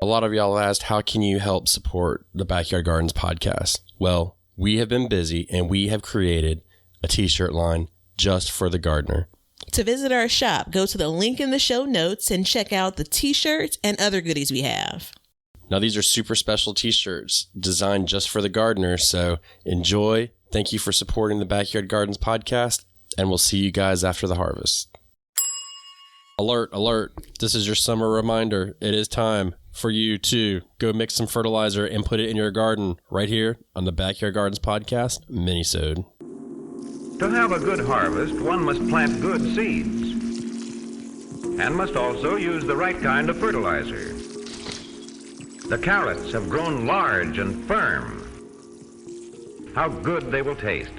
A lot of y'all asked, how can you help support the Backyard Gardens podcast? Well, we have been busy and we have created a t-shirt line just for the gardener. To visit our shop, go to the link in the show notes and check out the t-shirts and other goodies we have. Now, these are super special t-shirts designed just for the gardener, so enjoy. Thank you for supporting the Backyard Gardens podcast, and we'll see you guys after the harvest. Alert, alert. This is your summer reminder. It is time for you to go mix some fertilizer and put it in your garden right here on the Backyard Gardens podcast, Minisode. To have a good harvest, one must plant good seeds and must also use the right kind of fertilizer. The carrots have grown large and firm. How good they will taste.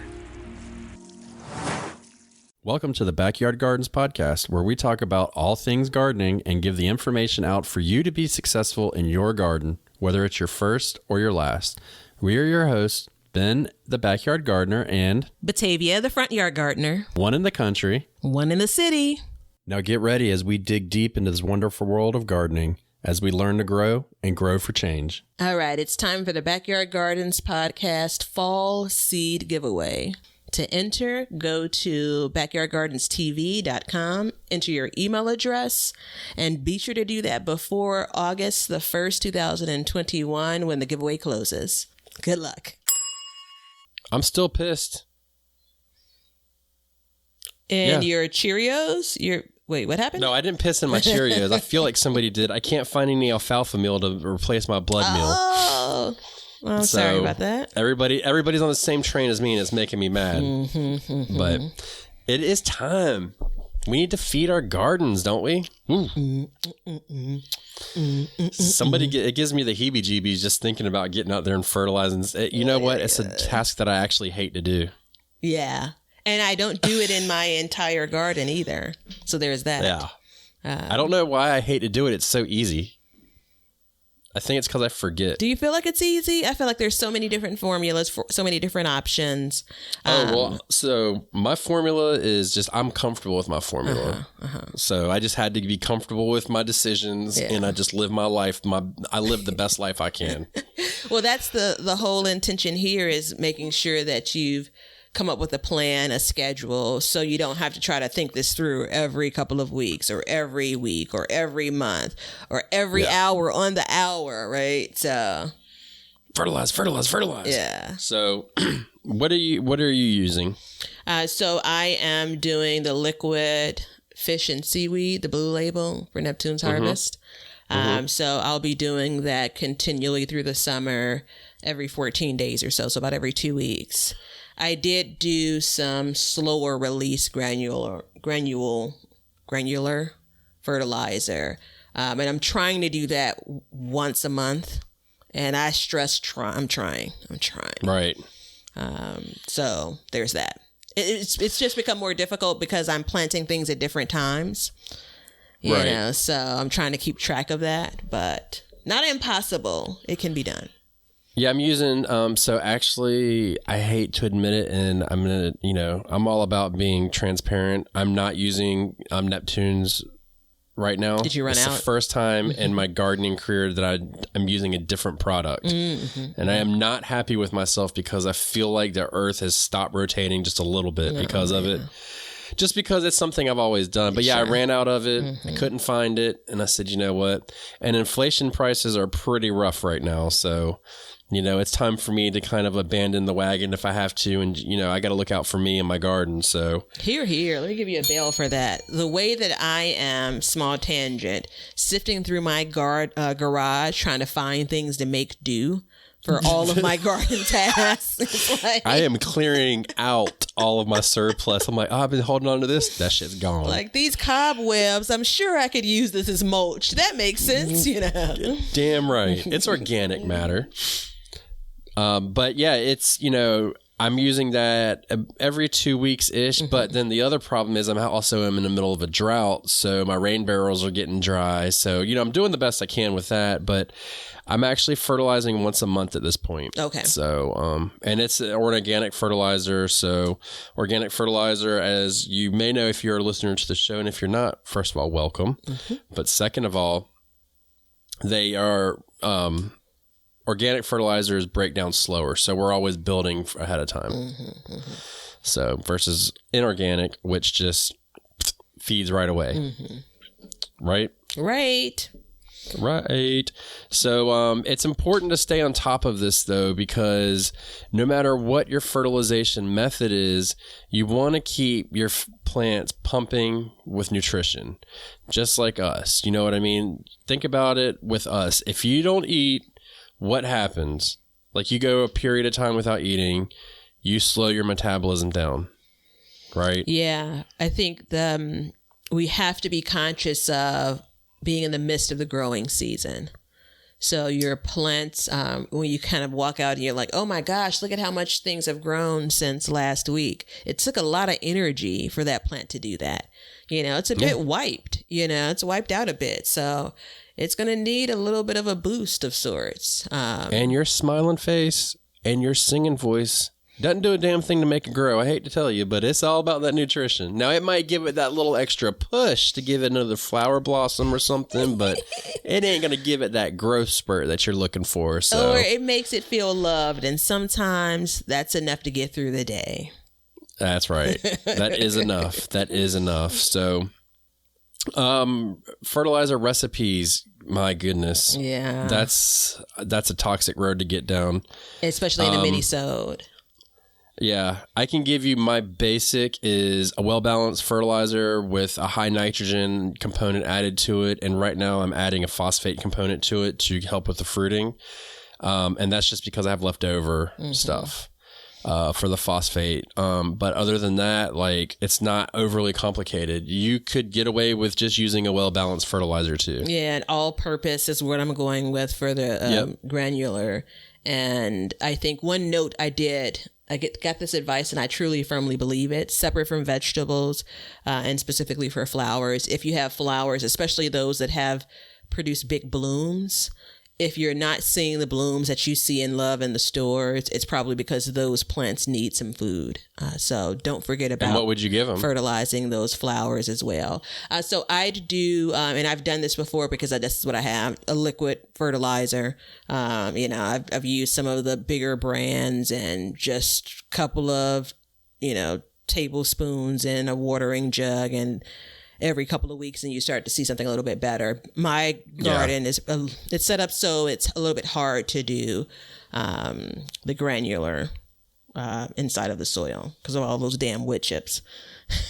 Welcome to the Backyard Gardens podcast, where we talk about all things gardening and give the information out for you to be successful in your garden, whether it's your first or your last. We are your hosts, Ben, the Backyard Gardener, and Batavia, the Front Yard Gardener. one in the country, One in the city. Now get ready as we dig deep into this wonderful world of gardening as we learn to grow and grow for change. All right, it's time for the Backyard Gardens podcast Fall Seed Giveaway. To enter, go to backyardgardenstv.com, enter your email address, and be sure to do that before August the 1st, 2021, when the giveaway closes. Good luck. I'm still pissed. And your Cheerios, wait, what happened? No, I didn't piss in my Cheerios. I feel like somebody did. I can't find any alfalfa meal to replace my blood meal. Oh, well, I'm sorry about that. Everybody's on the same train as me, and it's making me mad. But it is time. We need to feed our gardens, don't we? It gives me the heebie-jeebies just thinking about getting out there and fertilizing. You know what? It's a task that I actually hate to do. Yeah. And I don't do it in my entire garden either. So there's that. Yeah. I don't know why I hate to do it. It's so easy. I think it's because I forget. Do you feel like it's easy? I feel like there's so many different formulas, for so many different options. So my formula is just, I'm comfortable with my formula. So I just had to be comfortable with my decisions, and I just live my life. I live the best life I can. Well, that's the whole intention here, is making sure that you've come up with a plan, a schedule, so you don't have to try to think this through every couple of weeks or every week or every month or every hour on the hour, right? So fertilize. Yeah. So what are you using? So I am doing the liquid fish and seaweed, the blue label for Neptune's harvest. So I'll be doing that continually through the summer, every 14 days or so about every 2 weeks. I did do some slower release granular fertilizer. And I'm trying to do that once a month. And I stress I'm trying. Right. So there's that. It's just become more difficult because I'm planting things at different times. You know, so I'm trying to keep track of that, but not impossible. It can be done. Yeah, I'm using, so actually, I hate to admit it, and I'm all about being transparent. I'm not using Neptune's right now. Did you run out? It's the first time in my gardening career that I'm using a different product. And I am not happy with myself because I feel like the earth has stopped rotating just a little bit because of it. Just because it's something I've always done. But yeah, I ran out of it. I couldn't find it. And I said, you know what? And inflation prices are pretty rough right now. So, it's time for me to kind of abandon the wagon if I have to. And, I got to look out for me and my garden. So Here. Let me give you a bail for that. The way that I am, small tangent, sifting through my garage, trying to find things to make do for all of my garden tasks. I am clearing out all of my surplus. I'm like, I've been holding on to this. That shit's gone. Like these cobwebs, I'm sure I could use this as mulch. That makes sense, Damn right. It's organic matter. But yeah, it's, I'm using that every 2 weeks-ish, but then the other problem is I'm also in the middle of a drought, so my rain barrels are getting dry. So, I'm doing the best I can with that, but I'm actually fertilizing once a month at this point. Okay. So, and it's an organic fertilizer. So organic fertilizer, as you may know if you're a listener to the show, and if you're not, first of all, welcome. But second of all, they are organic fertilizers break down slower, so we're always building ahead of time. So versus inorganic, which just feeds right away. Right. So it's important to stay on top of this, though, because no matter what your fertilization method is, you want to keep your plants pumping with nutrition, just like us. You know what I mean? Think about it with us. If you don't eat, what happens? Like, you go a period of time without eating, you slow your metabolism down, right? Yeah. I think we have to be conscious of being in the midst of the growing season. So your plants, when you kind of walk out and you're like, oh my gosh, look at how much things have grown since last week. It took a lot of energy for that plant to do that. It's a bit wiped, it's wiped out a bit. So it's going to need a little bit of a boost of sorts. And your smiling face and your singing voice doesn't do a damn thing to make it grow. I hate to tell you, but it's all about that nutrition. Now, it might give it that little extra push to give it another flower blossom or something, but it ain't going to give it that growth spurt that you're looking for. So. Or it makes it feel loved, and sometimes that's enough to get through the day. That's right. That is enough. So, fertilizer recipes, my goodness. Yeah. That's a toxic road to get down. Especially in a Minisode. Yeah, I can give you my basic is a well-balanced fertilizer with a high nitrogen component added to it. And right now I'm adding a phosphate component to it to help with the fruiting. And that's just because I have leftover stuff for the phosphate. But other than that, like, it's not overly complicated. You could get away with just using a well-balanced fertilizer too. Yeah, and all-purpose is what I'm going with for the granular. And I think one note I got this advice, and I truly firmly believe it, separate from vegetables and specifically for flowers. If you have flowers, especially those that have produced big blooms, if you're not seeing the blooms that you see and love in the stores, it's probably because those plants need some food. So don't forget about what would you give them? Fertilizing those flowers as well. So I'd do, and I've done this before because this is what I have, a liquid fertilizer. I've used some of the bigger brands and just a couple of, tablespoons in a watering jug, and every couple of weeks, and you start to see something a little bit better. My garden is it's set up so it's a little bit hard to do the granular inside of the soil because of all those damn wood chips.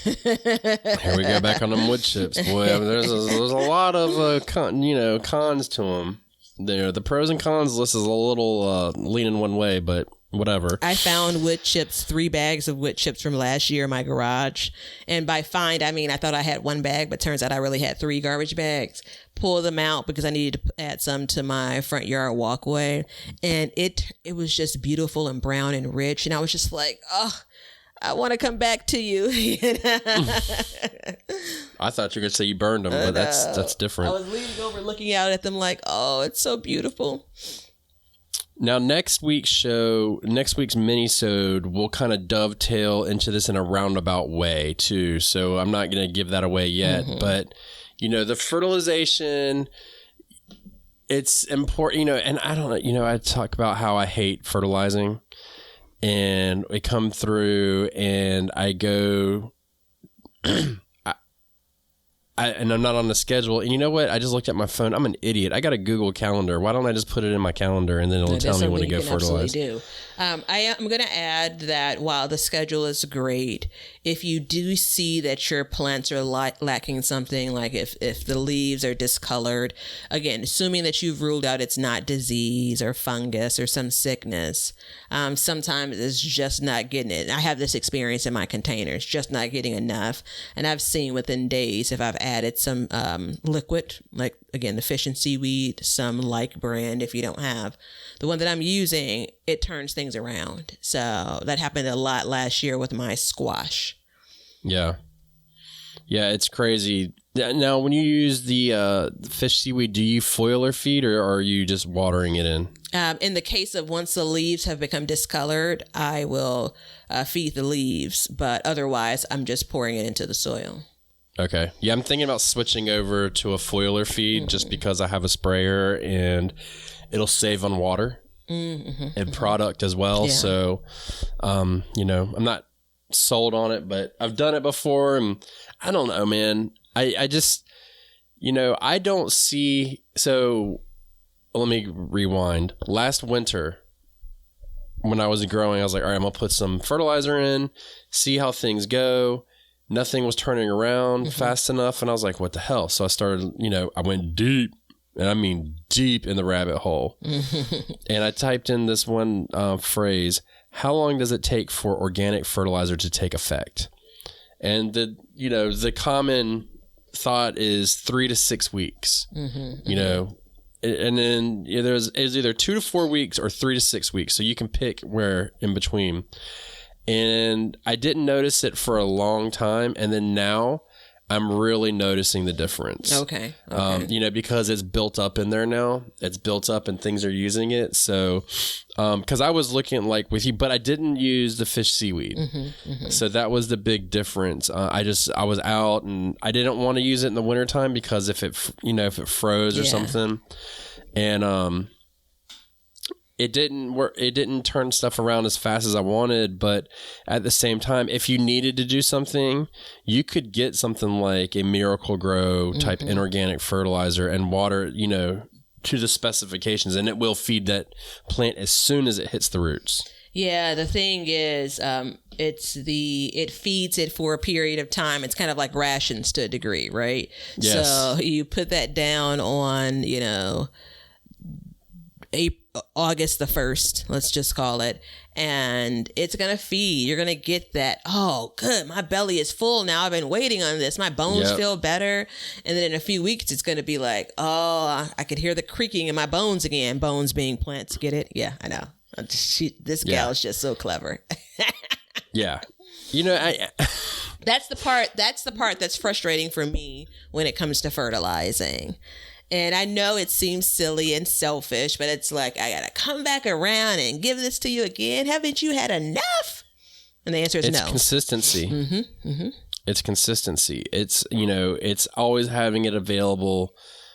Here we go back on them wood chips. Boy, there's a lot of cons to them. The pros and cons list is a little leaning one way, but whatever. I found 3 bags of wood chips from last year in my garage. And by find, I mean, I thought I had 1 bag, but turns out I really had 3 garbage bags. Pull them out because I needed to add some to my front yard walkway. And it was just beautiful and brown and rich. And I was just like, oh, I want to come back to you. I thought you were going to say you burned them, but that's different. I was leaning over looking out at them like, oh, it's so beautiful. Now, next week's Minisode will kind of dovetail into this in a roundabout way, too. So I'm not going to give that away yet. But, the fertilization, it's important, and I don't know, I talk about how I hate fertilizing. And we come through and I go... and I'm not on the schedule. And you know what? I just looked at my phone. I'm an idiot. I got a Google Calendar. Why don't I just put it in my calendar and then it'll tell me when to go fertilize? Do. I am going to add that while the schedule is great, if you do see that your plants are lacking something, like if the leaves are discolored, again, assuming that you've ruled out it's not disease or fungus or some sickness, sometimes it's just not getting it. I have this experience in my containers, just not getting enough. And I've seen within days if I've added some liquid, like, again, the fish and seaweed, some like brand if you don't have. The one that I'm using, it turns things around. So that happened a lot last year with my squash. Yeah. Yeah, it's crazy. Now, when you use the fish seaweed, do you foil or feed, or are you just watering it in? In the case of once the leaves have become discolored, I will feed the leaves. But otherwise, I'm just pouring it into the soil. Okay. Yeah, I'm thinking about switching over to a foiler feed just because I have a sprayer and it'll save on water and product as well. Yeah. So, you know, I'm not sold on it, but I've done it before and I don't know, man. I just, you know, I don't see. So let me rewind. Last winter, when I was growing, I was like, all right, I'm going to put some fertilizer in, see how things go. Nothing was turning around fast enough. And I was like, what the hell? So I started, you know, I went deep, and I mean deep in the rabbit hole. And I typed in this one phrase, how long does it take for organic fertilizer to take effect? And the common thought is 3 to 6 weeks, you know, and then it's either 2 to 4 weeks or 3 to 6 weeks. So you can pick where in between. And I didn't notice it for a long time. And then now I'm really noticing the difference. Okay. You know, because it's built up in there now. It's built up and things are using it. So, because I was looking like with you, but I didn't use the fish seaweed. So that was the big difference. I was out and I didn't want to use it in the wintertime because if it froze or something. And, it didn't work. It didn't turn stuff around as fast as I wanted, but at the same time, if you needed to do something, you could get something like a Miracle Grow type inorganic fertilizer and water, you know, to the specifications, and it will feed that plant as soon as it hits the roots. Yeah, the thing is, it feeds it for a period of time. It's kind of like rations to a degree, right? Yes. So you put that down on, you know, August the 1st, let's just call it, and it's gonna feed. You're gonna get that, oh good, my belly is full now, I've been waiting on this, my bones feel better. And then in a few weeks it's gonna be like, oh, I could hear the creaking in my bones again. Bones being plants, get it? Yeah, I know. This gal is just so clever. Yeah, you know, that's the part that's frustrating for me when it comes to fertilizing. And I know it seems silly and selfish, but it's like, I got to come back around and give this to you again. Haven't you had enough? And the answer is no. It's consistency. It's consistency. It's, you know, it's always having it available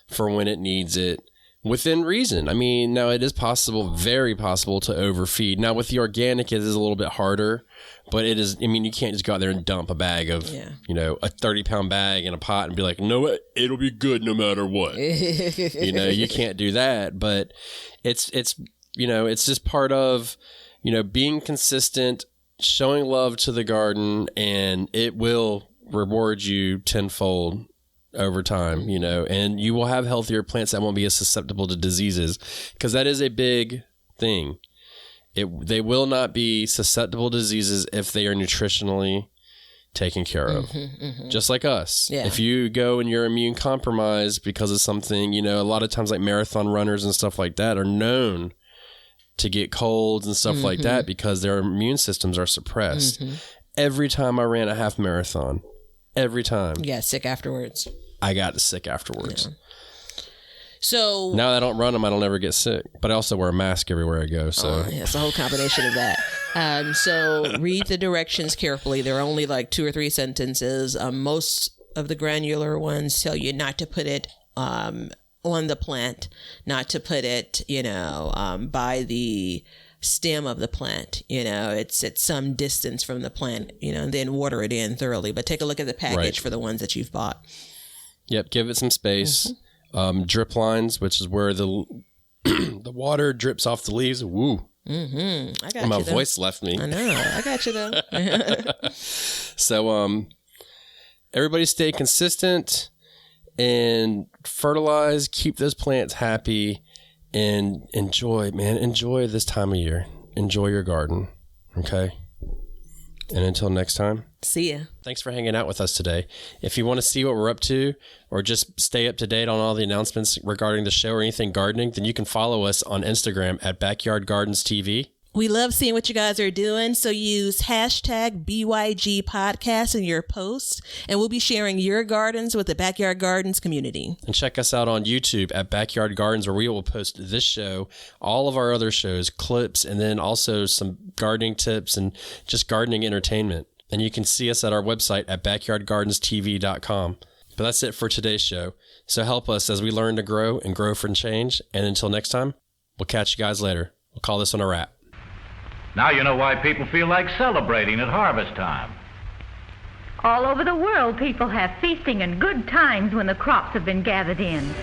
for when it needs it within reason. I mean, now it is possible, very possible to overfeed. Now with the organic, it is a little bit harder, but it is, I mean, you can't just go out there and dump a bag of, you know, a 30-pound bag in a pot and be like, no, it'll be good no matter what. You know, you can't do that, but it's, you know, it's just part of, you know, being consistent, showing love to the garden, and it will reward you tenfold over time, you know, and you will have healthier plants that won't be as susceptible to diseases, because that is a big thing. They will not be susceptible to diseases if they are nutritionally taken care of, just like us. Yeah. If you go and you're immune compromised because of something, you know, a lot of times like marathon runners and stuff like that are known to get colds and stuff like that because their immune systems are suppressed. Every time I ran a half marathon, every time. Yeah, sick afterwards. I got sick afterwards. Yeah. So now that I don't run them, I don't ever get sick. But I also wear a mask everywhere I go. So it's a whole combination of that. So read the directions carefully. There are only like 2 or 3 sentences. Most of the granular ones tell you not to put it on the plant, not to put it, you know, by the stem of the plant. You know, it's at some distance from the plant, you know, and then water it in thoroughly. But take a look at the package for the ones that you've bought. Yep, give it some space. Drip lines, which is where the the water drips off the leaves. Woo. I got my you, though. voice left me. I know. I got you, though. So everybody stay consistent and fertilize. Keep those plants happy and enjoy, man. Enjoy this time of year. Enjoy your garden. Okay? And until next time. See ya. Thanks for hanging out with us today. If you want to see what we're up to or just stay up to date on all the announcements regarding the show or anything gardening, then you can follow us on Instagram at Backyard Gardens TV. We love seeing what you guys are doing, so use hashtag BYG podcast in your posts, and we'll be sharing your gardens with the Backyard Gardens community. And check us out on YouTube at Backyard Gardens, where we will post this show, all of our other shows, clips, and then also some gardening tips and just gardening entertainment. And you can see us at our website at backyardgardenstv.com. But that's it for today's show. So help us as we learn to grow and grow for change. And until next time, we'll catch you guys later. We'll call this one a wrap. Now you know why people feel like celebrating at harvest time. All over the world, people have feasting and good times when the crops have been gathered in.